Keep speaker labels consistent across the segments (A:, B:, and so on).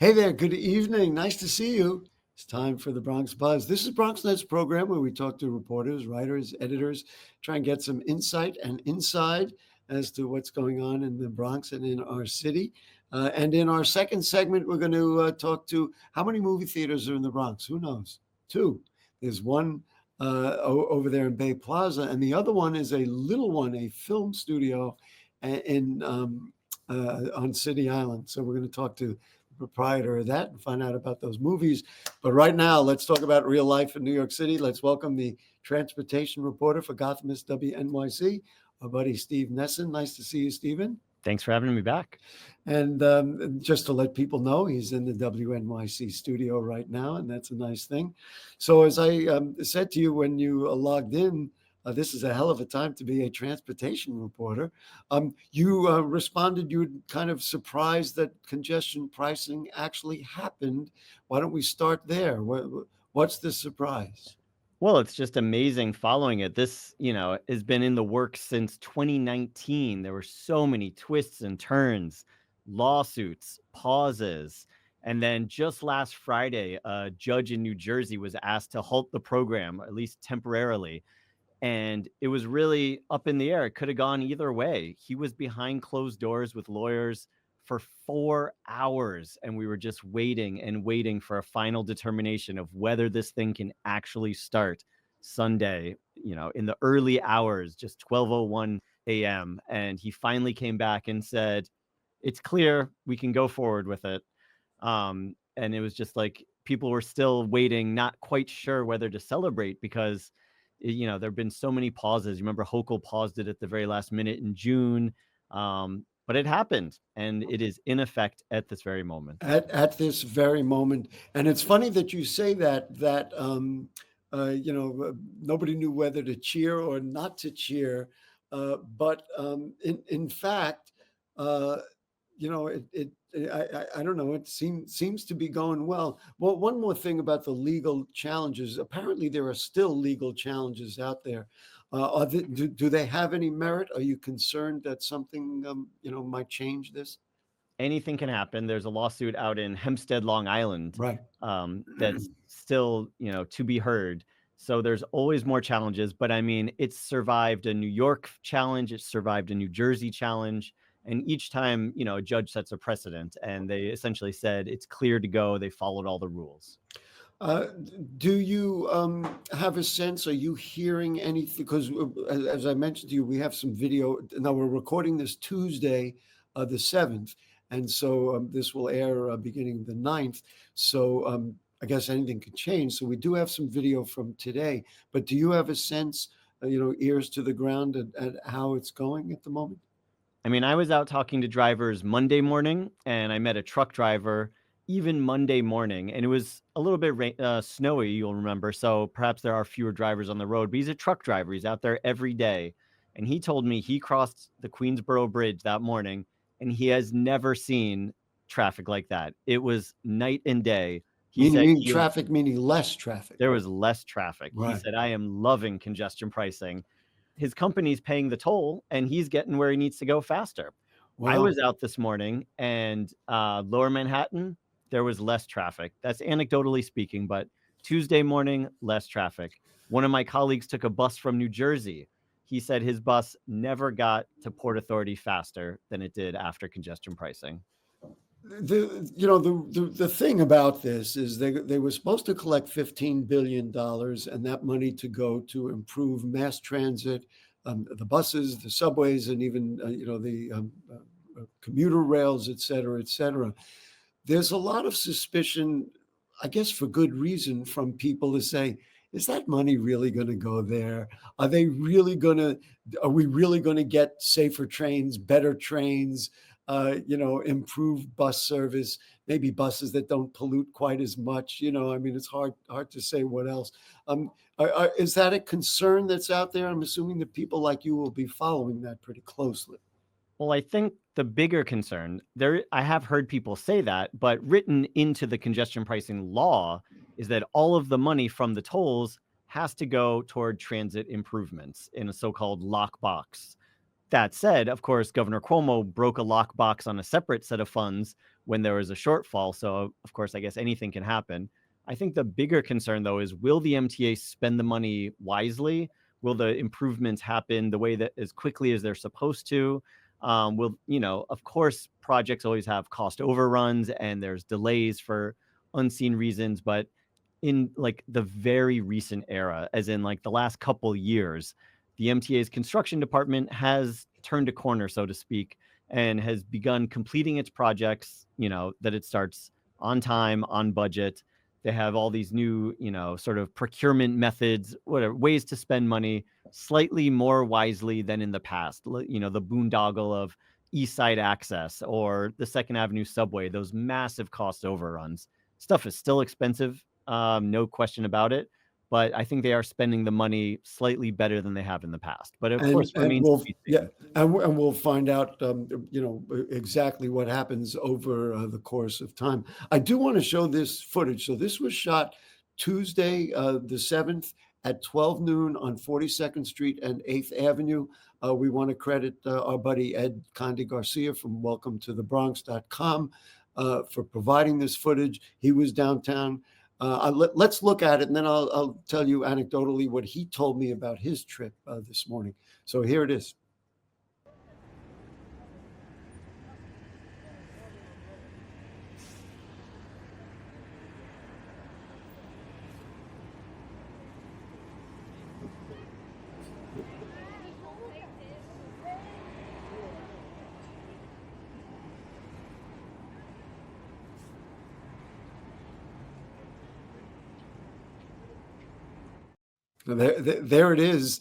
A: Hey there, good evening. Nice to see you. It's time for the Bronx Buzz. This is BronxNet's program where we talk to reporters, writers, editors, try and get some insight and inside as to what's going on in the Bronx and in our city. And in our second segment, we're going to talk to how many movie theaters are in the Bronx? Who knows? Two. There's one over there in Bay Plaza, and the other one is a little one, a film studio in on City Island. So we're going to talk to proprietor of that and find out about those movies. But right now, let's talk about real life in New York City. Let's welcome the transportation reporter for Gothamist WNYC, our buddy Steve Neesen. Nice to see you, Stephen.
B: Thanks for having me back.
A: And just to let people know, he's in the WNYC studio right now, and that's a nice thing. So as I said to you when you logged in, this is a hell of a time to be a transportation reporter. You responded you were kind of surprised that congestion pricing actually happened. Why don't we start there? What's the surprise?
B: Well, it's just amazing following it. This, has been in the works since 2019. There were so many twists and turns, lawsuits, pauses. And then just last Friday, a judge in New Jersey was asked to halt the program, at least temporarily. And it was really up in the air. It could have gone either way. He was behind closed doors with lawyers for 4 hours, and we were just waiting and waiting for a final determination of whether this thing can actually start Sunday, in the early hours, just 12:01 a.m. And he finally came back and said, it's clear, we can go forward with it. And it was just like people were still waiting, not quite sure whether to celebrate because there have been so many pauses. You remember Hochul paused it at the very last minute in June, but it happened, and it is in effect at this very moment.
A: At this very moment, and it's funny that you say that nobody knew whether to cheer or not to cheer, but in fact, I don't know. It seems to be going well. Well, one more thing about the legal challenges. Apparently, there are still legal challenges out there. Do they have any merit? Are you concerned that something might change this?
B: Anything can happen. There's a lawsuit out in Hempstead, Long Island,
A: Right.
B: That's still to be heard. So there's always more challenges. But I mean, it's survived a New York challenge. It's survived a New Jersey challenge. And each time, a judge sets a precedent, and they essentially said it's clear to go. They followed all the rules.
A: Do you have a sense? Are you hearing anything? Because as I mentioned to you, we have some video. Now we're recording this Tuesday, the 7th. And so this will air beginning the 9th. So I guess anything could change. So we do have some video from today. But do you have a sense, ears to the ground at how it's going at the moment?
B: I mean, I was out talking to drivers Monday morning, and I met a truck driver even Monday morning, and it was a little bit snowy, you'll remember. So perhaps there are fewer drivers on the road, but he's a truck driver. He's out there every day. And he told me he crossed the Queensboro Bridge that morning, and he has never seen traffic like that. It was night and day.
A: Meaning traffic, meaning less traffic.
B: There was less traffic.
A: Right.
B: He said, I am loving congestion pricing. His company's paying the toll, and he's getting where he needs to go faster. Wow. I was out this morning, and Lower Manhattan, there was less traffic. That's anecdotally speaking, but Tuesday morning, less traffic. One of my colleagues took a bus from New Jersey. He said his bus never got to Port Authority faster than it did after congestion pricing.
A: The thing about this is they were supposed to collect $15 billion, and that money to go to improve mass transit, the buses, the subways, and even the commuter rails, et cetera, et cetera. There's a lot of suspicion, I guess for good reason, from people to say, is that money really going to go there? Are we really going to get safer trains, better trains? Improve bus service, maybe buses that don't pollute quite as much. It's hard to say what else. Is that a concern that's out there? I'm assuming that people like you will be following that pretty closely.
B: Well, I think the bigger concern there, I have heard people say that, but written into the congestion pricing law is that all of the money from the tolls has to go toward transit improvements in a so-called lockbox. That said, of course, Governor Cuomo broke a lockbox on a separate set of funds when there was a shortfall. So, of course, I guess anything can happen. I think the bigger concern, though, is will the MTA spend the money wisely? Will the improvements happen the way that as quickly as they're supposed to? Will, of course, projects always have cost overruns and there's delays for unseen reasons. But in like the very recent era, as in like the last couple years, the MTA's construction department has turned a corner, so to speak, and has begun completing its projects, that it starts on time, on budget. They have all these new, sort of procurement methods, whatever, ways to spend money slightly more wisely than in the past. The boondoggle of East Side Access or the Second Avenue subway, those massive cost overruns. Stuff is still expensive, no question about it. But I think they are spending the money slightly better than they have in the past. But of course,
A: And
B: remains to
A: we'll
B: be
A: yeah,
B: seen.
A: and we'll find out, exactly what happens over the course of time. I do want to show this footage. So this was shot Tuesday, the 7th at 12 noon on 42nd Street and 8th Avenue. We want to credit our buddy Ed Conde Garcia from welcometothe.bronx.com for providing this footage. He was downtown. Let's look at it, and then I'll tell you anecdotally what he told me about his trip this morning. So here it is. There it is,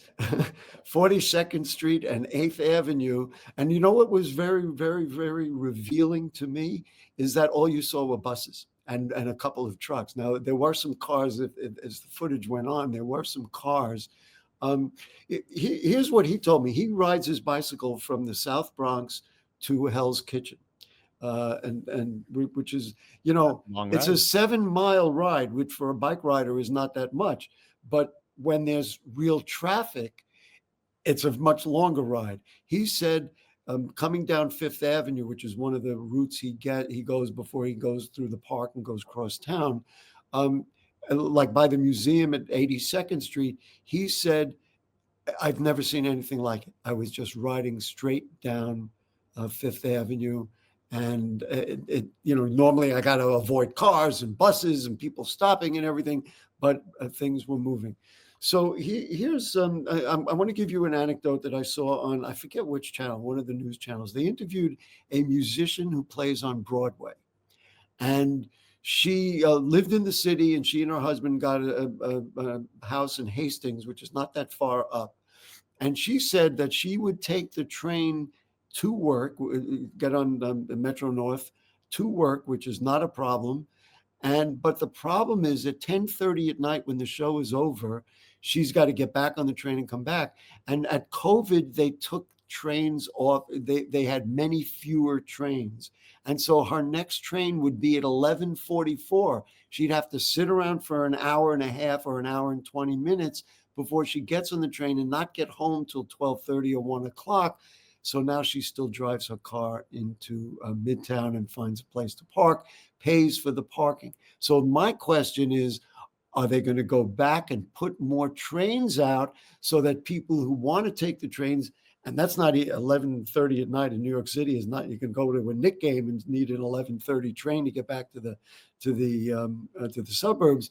A: 42nd Street and 8th Avenue. And you know what was very, very, very revealing to me is that all you saw were buses and a couple of trucks. Now, there were some cars, as the footage went on, there were some cars. Here's what he told me. He rides his bicycle from the South Bronx to Hell's Kitchen. Which is,
B: Long
A: it's a
B: ride.
A: 7-mile ride, which for a bike rider is not that much. But when there's real traffic, it's a much longer ride. He said, coming down Fifth Avenue, which is one of the routes he goes before he goes through the park and goes across town, like by the museum at 82nd Street, he said, I've never seen anything like it. I was just riding straight down Fifth Avenue. And normally I got to avoid cars and buses and people stopping and everything, but things were moving. So here's I want to give you an anecdote that I saw on, I forget which channel, one of the news channels. They interviewed a musician who plays on Broadway, and she lived in the city, and she and her husband got a house in Hastings, which is not that far up. And she said that she would take the train to work, get on the Metro North to work, which is not a problem. But the problem is at 10:30 at night when the show is over, she's got to get back on the train and come back. And at COVID, they took trains off. They had many fewer trains. And so her next train would be at 11:44. She'd have to sit around for an hour and a half or an hour and 20 minutes before she gets on the train and not get home till 12:30 or 1 o'clock. So now she still drives her car into Midtown and finds a place to park, pays for the parking. So my question is, are they going to go back and put more trains out so that people who want to take the trains, and that's not 11:30 at night in New York City, is not, you can go to a Knicks game and need an 11:30 train to get back to the suburbs.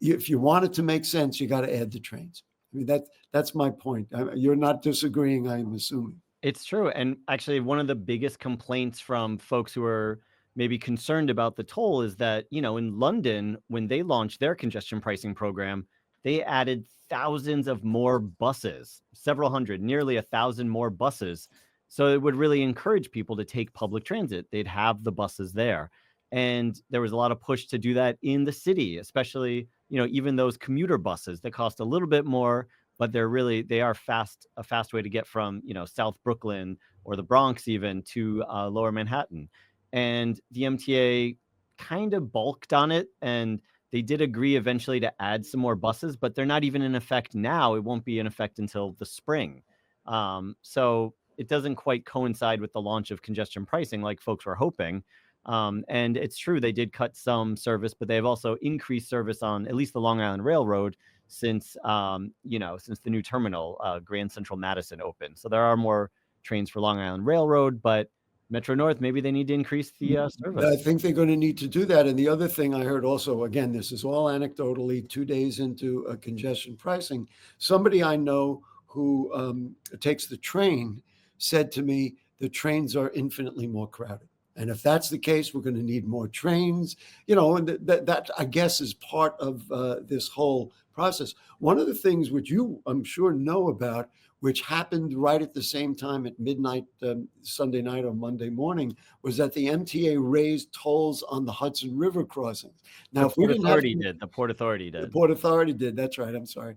A: If you want it to make sense, you got to add the trains. I mean, that's my point. You're not disagreeing, I'm assuming.
B: It's true. And actually, one of the biggest complaints from folks who are maybe concerned about the toll is that, in London, when they launched their congestion pricing program, they added thousands of more buses, several hundred, nearly 1,000 more buses. So it would really encourage people to take public transit. They'd have the buses there. And there was a lot of push to do that in the city, especially, even those commuter buses that cost a little bit more, but they are a fast way to get from, South Brooklyn or the Bronx even to lower Manhattan. And the MTA kind of balked on it, and they did agree eventually to add some more buses, but they're not even in effect now. It won't be in effect until the spring. So it doesn't quite coincide with the launch of congestion pricing like folks were hoping. And it's true, they did cut some service, but they've also increased service on at least the Long Island Railroad since, since the new terminal, Grand Central Madison opened. So there are more trains for Long Island Railroad, but Metro North, maybe they need to increase the
A: I
B: service.
A: think they're going to need to do that. And the other thing I heard also, again, this is all anecdotally, 2 days into congestion pricing, somebody I know who takes the train said to me, the trains are infinitely more crowded. And if that's the case, we're going to need more trains, and that I guess is part of this whole process. One of the things which you, I'm sure, know about, which happened right at the same time at midnight, Sunday night or Monday morning, was that the MTA raised tolls on the Hudson River crossings. Now, if we didn't have
B: The Port Authority
A: the
B: did.
A: Port Authority did, that's right. I'm sorry.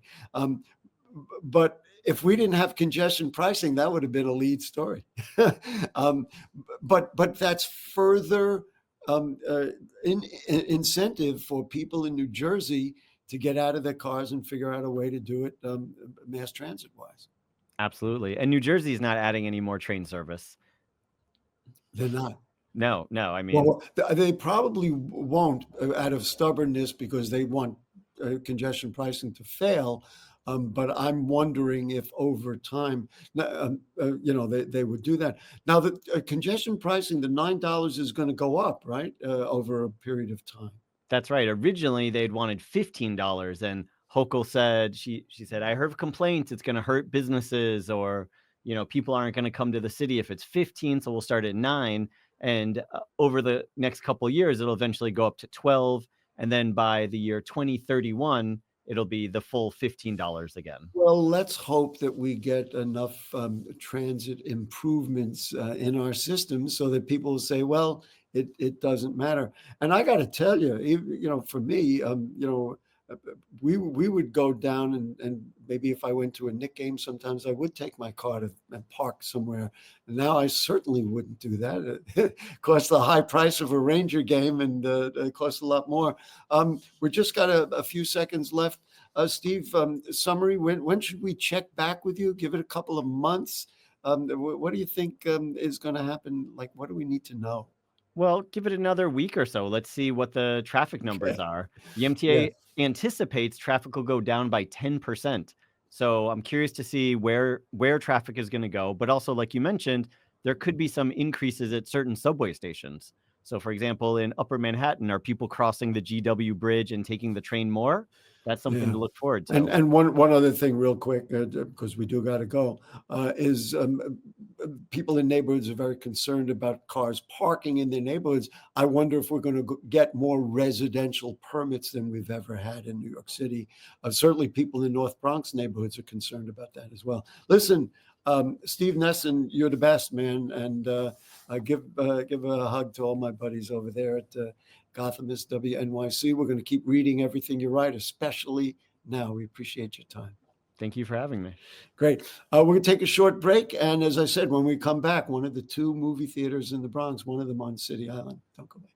A: But if we didn't have congestion pricing, that would have been a lead story. But that's further incentive for people in New Jersey to get out of their cars and figure out a way to do it mass transit wise.
B: Absolutely. And New Jersey is not adding any more train service.
A: They're not.
B: No. I mean,
A: Well, they probably won't out of stubbornness because they want congestion pricing to fail. But I'm wondering if over time, they would do that. Now, the congestion pricing, the $9 is going to go up, right, over a period of time.
B: that's right. Originally, they'd wanted $15, and Hochul said, she said, I heard complaints it's going to hurt businesses, or people aren't going to come to the city if it's 15, so we'll start at 9. And over the next couple of years, it'll eventually go up to 12, and then by the year 2031, it'll be the full $15 again.
A: Well, let's hope that we get enough transit improvements in our system so that people will say, well, it doesn't matter. And I got to tell you, for me, we would go down and maybe if I went to a Knick game, sometimes I would take my car and park somewhere. And now I certainly wouldn't do that. It costs the high price of a Ranger game, and it costs a lot more. We just got a few seconds left. Steve, summary, when should we check back with you? Give it a couple of months. What do you think is going to happen? Like, what do we need to know?
B: Well, give it another week or so. Let's see what the traffic numbers are. The MTA anticipates traffic will go down by 10%. So I'm curious to see where traffic is going to go. But also, like you mentioned, there could be some increases at certain subway stations. So, for example, in Upper Manhattan, are people crossing the GW Bridge and taking the train more? That's something to look forward to.
A: And one other thing real quick, because we do got to go, is people in neighborhoods are very concerned about cars parking in their neighborhoods. I wonder if we're going to get more residential permits than we've ever had in New York City. Certainly people in North Bronx neighborhoods are concerned about that as well. Listen, Steve Neesen, you're the best, man. And give a hug to all my buddies over there at Gothamist, WNYC. We're going to keep reading everything you write, especially now. We appreciate your time.
B: Thank you for having me.
A: Great. We're going to take a short break. And as I said, when we come back, one of the 2 movie theaters in the Bronx, one of them on City Island. Don't go away.